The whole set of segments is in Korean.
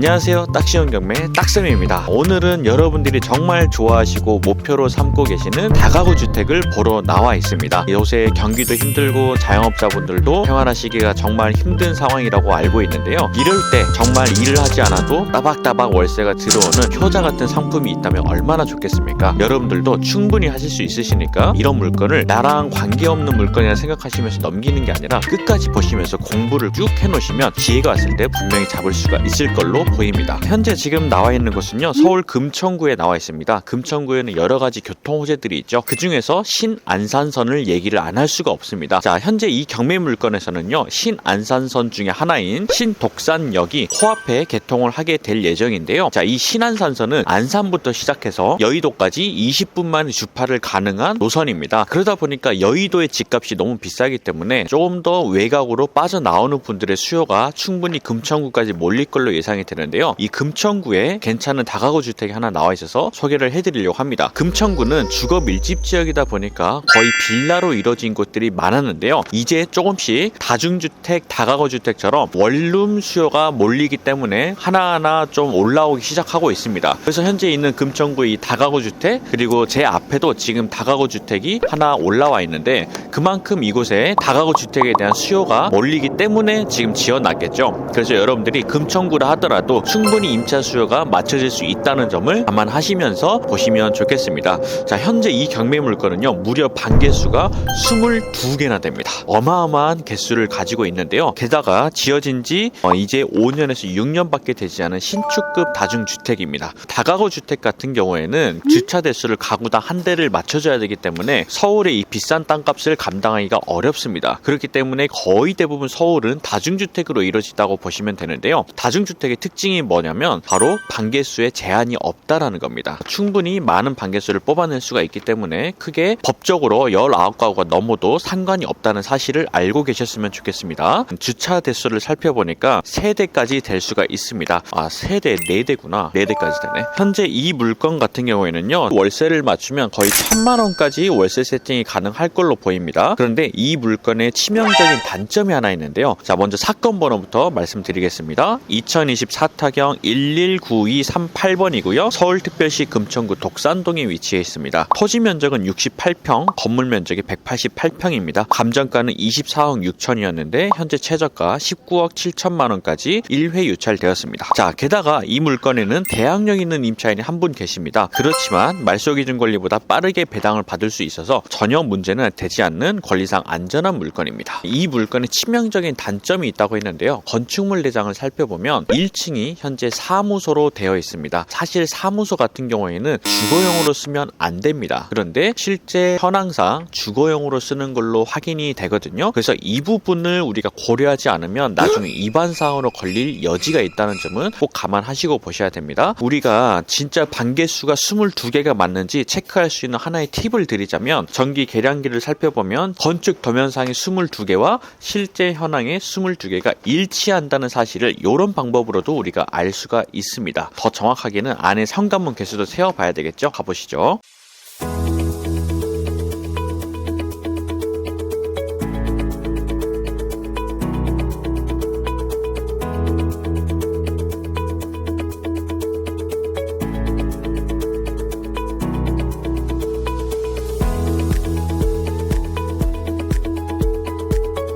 안녕하세요, 딱시온 경매 딱쌤입니다. 오늘은 여러분들이 정말 좋아하시고 목표로 삼고 계시는 다가구 주택을 보러 나와 있습니다. 요새 경기도 힘들고 자영업자분들도 생활하시기가 정말 힘든 상황이라고 알고 있는데요. 이럴 때 정말 일을 하지 않아도 따박따박 월세가 들어오는 효자 같은 상품이 있다면 얼마나 좋겠습니까? 여러분들도 충분히 하실 수 있으시니까 이런 물건을 나랑 관계없는 물건이라 생각하시면서 넘기는 게 아니라 끝까지 보시면서 공부를 쭉 해놓으시면 기회가 왔을 때 분명히 잡을 수가 있을 걸로 보입니다. 현재 지금 나와 있는 곳은요, 서울 금천구에 나와 있습니다. 금천구에는 여러 가지 교통 호재들이 있죠. 그 중에서 신안산선을 얘기를 안 할 수가 없습니다. 자, 현재 이 경매 물건에서는요, 신안산선 중에 하나인 신독산역이 코앞에 개통을 하게 될 예정인데요. 자, 이 신안산선은 안산부터 시작해서 여의도까지 20분 만에 주파를 가능한 노선입니다. 그러다 보니까 여의도의 집값이 너무 비싸기 때문에 조금 더 외곽으로 빠져나오는 분들의 수요가 충분히 금천구까지 몰릴 걸로 예상이 되는데요. 이 금천구에 괜찮은 다가구 주택이 하나 나와 있어서 소개를 해드리려고 합니다. 금천구는 주거 밀집 지역이다 보니까 거의 빌라로 이루어진 곳들이 많았는데요. 이제 조금씩 다중주택, 다가구 주택처럼 원룸 수요가 몰리기 때문에 하나하나 좀 올라오기 시작하고 있습니다. 그래서 현재 있는 금천구의 이 다가구 주택, 그리고 제 앞에도 지금 다가구 주택이 하나 올라와 있는데 그만큼 이곳에 다가구 주택에 대한 수요가 몰리기 때문에 지금 지어놨겠죠. 그래서 여러분들이 금천구라 하더라도 충분히 임차 수요가 맞춰질 수 있다는 점을 감안하시면서 보시면 좋겠습니다. 자, 현재 이 경매 물건은요, 무려 반개수가 22개나 됩니다. 어마어마한 개수를 가지고 있는데요. 게다가 지어진 지 이제 5년에서 6년밖에 되지 않은 신축급 다중주택입니다. 다가구 주택 같은 경우에는 주차 대수를 가구당 한 대를 맞춰줘야 되기 때문에 서울의 이 비싼 땅값을 감당하기가 어렵습니다. 그렇기 때문에 거의 대부분 서울은 다중주택으로 이루어지다고 보시면 되는데요. 다중주택의 특징이 뭐냐면 바로 반개수에 제한이 없다라는 겁니다. 충분히 많은 반개수를 뽑아낼 수가 있기 때문에 크게 법적으로 19가구가 넘어도 상관이 없다는 사실을 알고 계셨으면 좋겠습니다. 주차 대수를 살펴보니까 3대까지 될 수가 있습니다. 아, 3대, 4대구나. 4대까지 되네. 현재 이 물건 같은 경우에는요, 월세를 맞추면 거의 1000만원까지 월세 세팅이 가능할 걸로 보입니다. 그런데 이 물건의 치명적인 단점이 하나 있는데요. 자, 먼저 사건 번호부터 말씀드리겠습니다. 2024타경 119238번이고요. 서울특별시 금천구 독산동에 위치해 있습니다. 토지 면적은 68평, 건물 면적이 188평입니다. 감정가는 24억 6천이었는데 현재 최저가 19억 7천만원까지 1회 유찰되었습니다. 자, 게다가 이 물건에는 대항력 있는 임차인이 한 분 계십니다. 그렇지만 말소기준 권리보다 빠르게 배당을 받을 수 있어서 전혀 문제는 되지 않는 권리상 안전한 물건입니다. 이 물건에 치명적인 단점이 있다고 했는데요. 건축물 내장을 살펴보면 1층이 현재 사무소로 되어 있습니다. 사실 사무소 같은 경우에는 주거용으로 쓰면 안 됩니다. 그런데 실제 현황상 주거용으로 쓰는 걸로 확인이 되거든요. 그래서 이 부분을 우리가 고려하지 않으면 나중에 위반사항으로 걸릴 여지가 있다는 점은 꼭 감안하시고 보셔야 됩니다. 우리가 진짜 반개수가 22개가 맞는지 체크할 수 있는 하나의 팁을 드리자면, 전기 계량기를 살펴보면 건축 도면상의 22개와 실제 현황의 22개가 일치한다는 사실을 이런 방법으로도 우리가 알 수가 있습니다. 더 정확하게는 안에 현관문 개수도 세어봐야 되겠죠? 가보시죠.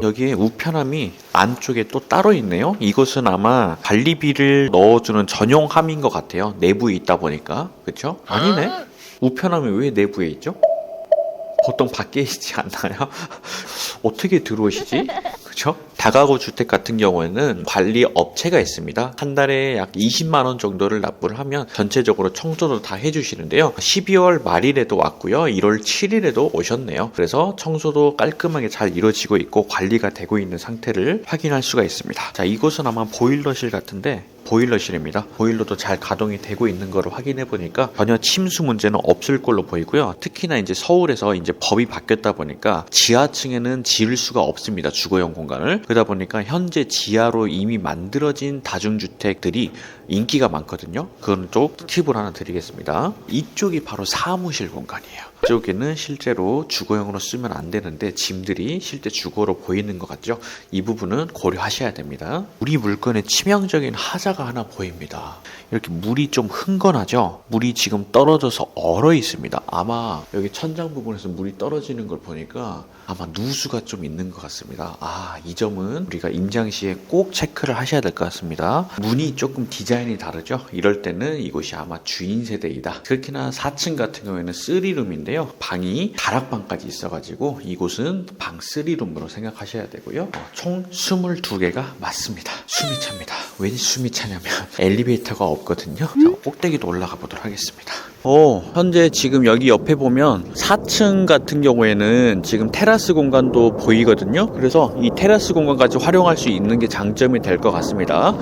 여기에 우편함이 안쪽에 또 따로 있네요. 이것은 아마 관리비를 넣어주는 전용함인 것 같아요. 내부에 있다 보니까. 그쵸? 아니네? 우편함이 왜 내부에 있죠? 보통 밖에 있지 않나요? 어떻게 들어오시지? 그쵸? 다가구 주택 같은 경우에는 관리 업체가 있습니다. 한 달에 약 20만원 정도를 납부를 하면 전체적으로 청소도 다 해주시는데요. 12월 말일에도 왔고요. 1월 7일에도 오셨네요. 그래서 청소도 깔끔하게 잘 이루어지고 있고 관리가 되고 있는 상태를 확인할 수가 있습니다. 자, 이곳은 아마 보일러실 같은데 보일러실입니다. 보일러도 잘 가동이 되고 있는 거를 확인해 보니까 전혀 침수 문제는 없을 걸로 보이고요. 특히나 이제 서울에서 이제 법이 바뀌었다 보니까 지하층에는 지을 수가 없습니다. 주거용 공간을. 그러다 보니까 현재 지하로 이미 만들어진 다중주택들이 인기가 많거든요. 그건 또 팁을 하나 드리겠습니다. 이쪽이 바로 사무실 공간이에요. 이쪽에는 실제로 주거용으로 쓰면 안 되는데 짐들이 실제 주거로 보이는 것 같죠? 이 부분은 고려하셔야 됩니다. 우리 물건에 치명적인 하자가 하나 보입니다. 이렇게 물이 좀 흥건하죠? 물이 지금 떨어져서 얼어 있습니다. 아마 여기 천장 부분에서 물이 떨어지는 걸 보니까 아마 누수가 좀 있는 것 같습니다. 이 점은 우리가 임장 시에 꼭 체크를 하셔야 될 것 같습니다. 문이 조금 디자인이 다르죠? 이럴 때는 이곳이 아마 주인 세대이다. 특히나 4층 같은 경우에는 3룸인데요. 방이 다락방까지 있어가지고 이곳은 방 3룸으로 생각하셔야 되고요. 총 22개가 맞습니다. 숨이 찹니다. 왜 숨이 차냐면 엘리베이터가 없거든요. 자, 꼭대기도 올라가 보도록 하겠습니다. 현재 지금 여기 옆에 보면 4층 같은 경우에는 지금 테라스 공간도 보이거든요. 그래서 이 테라스 공간까지 활용할 수 있는 게 장점이 될 것 같습니다.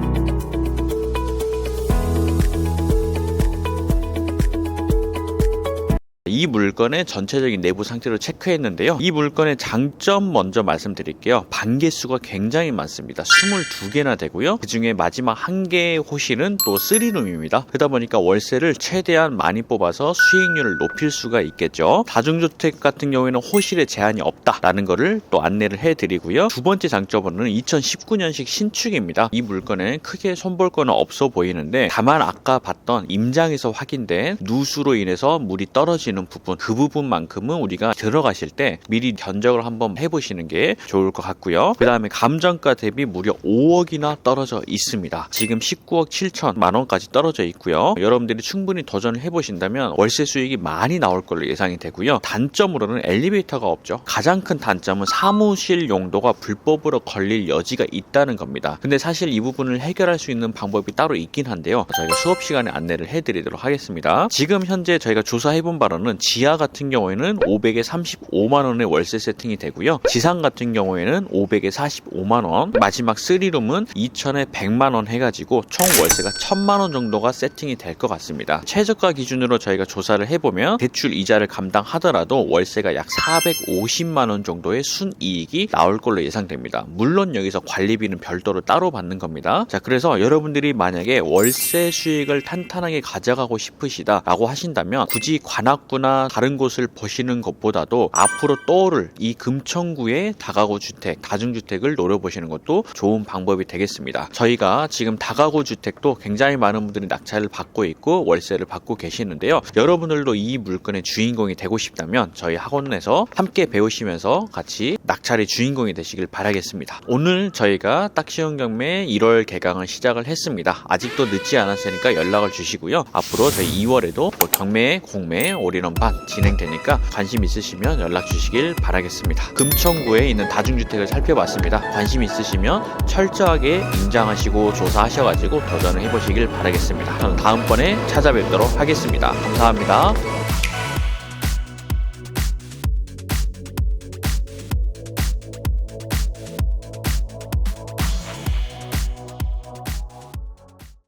이 물건의 전체적인 내부 상태를 체크했는데요. 이 물건의 장점 먼저 말씀드릴게요. 방 개수가 굉장히 많습니다. 22개나 되고요. 그 중에 마지막 한 개의 호실은 또 3룸입니다. 그러다 보니까 월세를 최대한 많이 뽑아서 수익률을 높일 수가 있겠죠. 다중주택 같은 경우에는 호실에 제한이 없다라는 거를 또 안내를 해드리고요. 두 번째 장점은 2019년식 신축입니다. 이 물건에 크게 손볼 거는 없어 보이는데 다만 아까 봤던 임장에서 확인된 누수로 인해서 물이 떨어지는 부분, 그 부분만큼은 우리가 들어가실 때 미리 견적을 한번 해보시는 게 좋을 것 같고요. 그 다음에 감정가 대비 무려 5억이나 떨어져 있습니다. 지금 19억 7천만 원까지 떨어져 있고요. 여러분들이 충분히 도전을 해보신다면 월세 수익이 많이 나올 걸로 예상이 되고요. 단점으로는 엘리베이터가 없죠. 가장 큰 단점은 사무실 용도가 불법으로 걸릴 여지가 있다는 겁니다. 근데 사실 이 부분을 해결할 수 있는 방법이 따로 있긴 한데요. 저희가 수업 시간에 안내를 해드리도록 하겠습니다. 지금 현재 저희가 조사해본 바로는 지하 같은 경우에는 500에 35만 원의 월세 세팅이 되고요. 지상 같은 경우에는 500에 45만 원, 마지막 3룸은 2천에 100만 원 해가지고 총 월세가 1000만 원 정도가 세팅이 될 것 같습니다. 최저가 기준으로 저희가 조사를 해보면 대출 이자를 감당하더라도 월세가 약 450만 원 정도의 순이익이 나올 걸로 예상됩니다. 물론 여기서 관리비는 별도로 따로 받는 겁니다. 자, 그래서 여러분들이 만약에 월세 수익을 탄탄하게 가져가고 싶으시다라고 하신다면 굳이 관악구나 다른 곳을 보시는 것보다도 앞으로 떠오를 이 금천구의 다가구 주택, 다중주택을 노려보시는 것도 좋은 방법이 되겠습니다. 저희가 지금 다가구 주택도 굉장히 많은 분들이 낙찰을 받고 있고 월세를 받고 계시는데요. 여러분들도 이 물건의 주인공이 되고 싶다면 저희 학원에서 함께 배우시면서 같이 낙찰의 주인공이 되시길 바라겠습니다. 오늘 저희가 딱시원 경매 1월 개강을 시작을 했습니다. 아직도 늦지 않았으니까 연락을 주시고요. 앞으로 저희 2월에도 또 경매, 공매, 올인원반 진행되니까 관심 있으시면 연락 주시길 바라겠습니다. 금천구에 있는 다중주택을 살펴봤습니다. 관심 있으시면 철저하게 임장하시고 조사하셔가지고 도전을 해보시길 바라겠습니다. 저는 다음번에 찾아뵙도록 하겠습니다. 감사합니다.